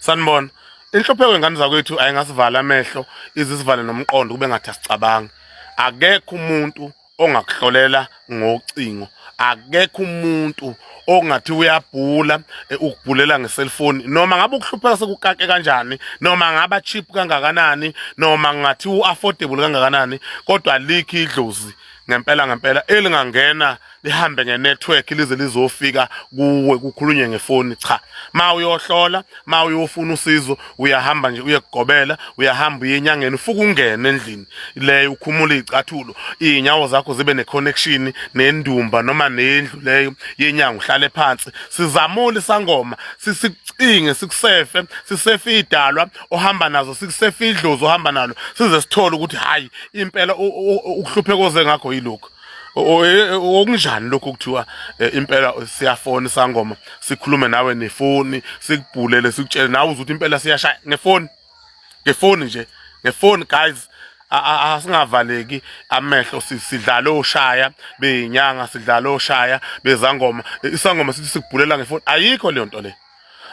Sanibona. Inhlopheko yengane zakwethu ayingasivala amehlo izisivale nomqondo kube ngathi asicabangi. Akekho umuntu ongakuhlolela ngocingo. Akekho umuntu ongathi uyabhula ukubhulela ngeselfoni noma ngabe ukuhlupheka sekukake kanjani noma ngaba cheap kangakanani noma ngathi uaffordable kangakanani kodwa alikho idlozi ngempela elingangena lihambe ngenetwork lize lizofika kuwe kukhulunywe ngefoni cha mawuyohlola mawuyofuna usizo uyahamba nje uyekugobela uyahamba uyenyangeni ufuka ungene endlini leyo ukhumula izicathulo inyawo zakho zibe neconnection nendumba noma nendlu leyo yenyanga uhlale phansi sizamule isangoma sisicinge sikusefe sisefe idalwa ohamba nazo sikusefe idlozi ohamba nalo size sithola ukuthi hayi impela ukuhlupheka ngakho yilokho okunjani lokho kuthiwa impela siyafona isangoma sikhulume nawe nefoni sikubhulele sikutshele nawe uzuthi impela siyashaya ngefoni nje ngefoni guys asingavaleki amehlo sidlala oshaya beyinyanga sidlala oshaya bezangoma isangoma sithi sikubhulela ngefoni ayikho leyo nto le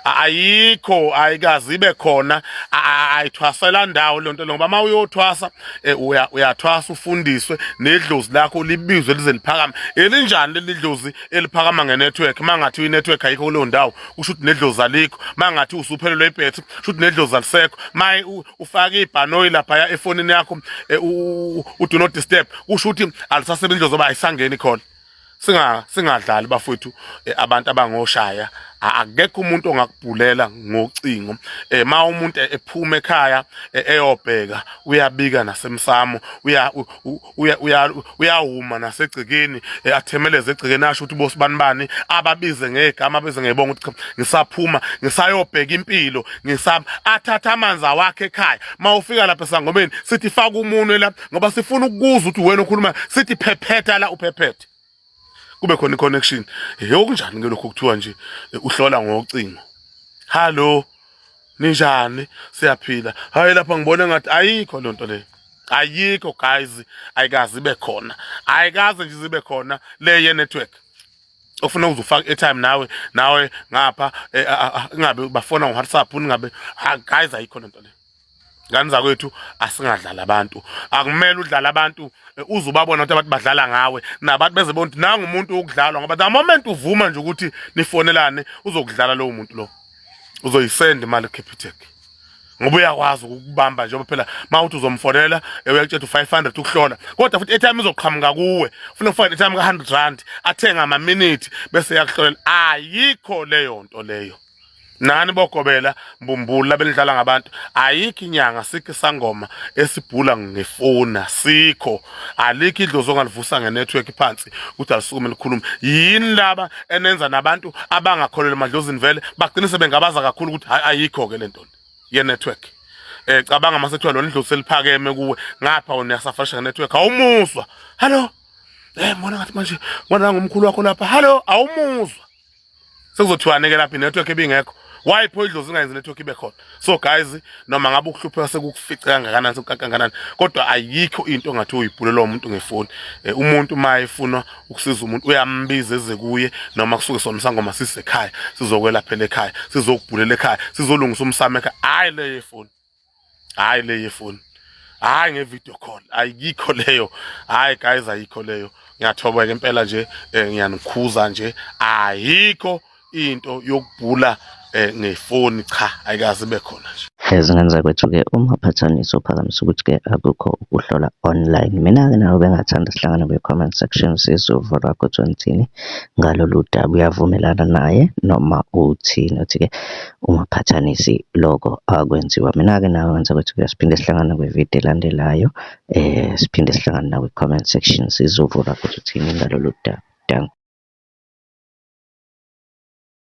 ayikho ayikazi ibe khona ayithwasela ndawo lonto ngoba mawuyothwasa uyathwasa ufundiswe nedlozi lakho libizwe lize liphakama elinjani lelidlozi eliphakama ngenetwork mangathi inetwork ayikho kuleyo ndawo kusho ukuthi nedlozi alikho mangathi usuphelelwe ibhetri kusho ukuthi nedlozi alisekho maye ufaka ibhanoyi lapha efonini yakho do not disturb kusho ukuthi alisasebenzi idlozi oba ayisangeni khona singadlali bafowethu abantu abangoshaya akekho umuntu ongakubhulela ngocingo ma umuntu ephuma ekhaya eyobheka uyabika nasemsamo uyahuma nasegcikeni athemeleze egcikeni asho ukuthi bosi banibani ababize ngegama abize ngebonga ukuthi ngisaphuma ngisayobheka impilo athatha amanzi awakhe ekhaya mawufika lapha esangomeni sithi faka umunwe la ngoba sifuna ukuzwa ukuthi wena ukhuluma sithi phephetha la uphephethe kube khona iconnection okunjani ke lokho kuthiwa nje uhlola ngocingo hallo ninjani siyaphila hayi lapha ngibona ngathi ayikho lonto le ayikho guys ayikazi ibe khona ayikazi nje zibe khona le ye network ofuna uzufaka airtime nawe ngapha ingabe bafona ngoWhatsApp ningabe guys ayikho lonto le ngani zakwethu asingadlala abantu akumele udlala abantu uzubabona ukuthi abantu badlala ngawe nabantu beze bonke nanga umuntu okudlalwa ngoba the moment uvuma nje ukuthi nifonelane uzokudlala lowo muntu lo uzoyisend imali Capitec ngoba uyakwazi ukubamba nje phela mawuthi uzomfonela uyakutshela 500 ukuhlola kodwa futhi airtime izoqhamuka kuwe ufuna ufake airtime ka 100 rand athenga ama minute bese yakuhlolela ayikho leyo nto leyo nani bogobela mbumbula belidlala ngabantu ayikho inyanga sikho sangoma esibhula ngefona sikho alikho idlozi ongalivusa ngenetwork phansi ukuthi alisukume likhuluma yini laba enenza nabantu abangakholelwa emadlozini vele bagcina sebengabaza kakhulu ukuthi ayikho ke lento ye network cabanga mase kuthiwa lona idlozi seliphakeme kuwe ngapha wona yasafasha ngenetwork awumuzwa hallo mbona ngathi manje ngona ngumkhulu wakho lapha hallo awumuzwa sekuzothiwane ke lapha inetwork ebingekho why idlozi ingayenzi network ibe khona so guys noma ngabe ukuhlupheka sekukufica kangakanani sekukangakanani kodwa ayikho into ongathi uyibhulela umuntu ngefoni umuntu maye efuna ukusiza umuntu uyambiza eze kuye noma kusuke sona isangoma sisekhaya sizokwelaphela ekhaya sizokubhulela ekhaya sizolungisa umsamo ekhaya hayi le yefoni hayi ngevideo call ayikho leyo hayi guys ayikho leyo ngiyathoba ke impela nje ngiyanikhuza nje ayikho into yokubhula ngefoni cha ayikazi bekhona nje izingane zakwethu-ke uma phathanisa uphakamisa ukuthi-ke akukho ukuhlola online mina-ke nawe bengathanda sihlangane kwi-comment section sizova lwakho thini ngalolu daba uyavumelana naye noma uthini uthi-ke umaphathanisi lokho akwenziwa mina-ke nawe ngenza kwethu-ke siphinde sihlangane kwividiyo elandelayo siphinde sihlangane nawe kwi-comment section sizova lwakho thini ngalolu daba.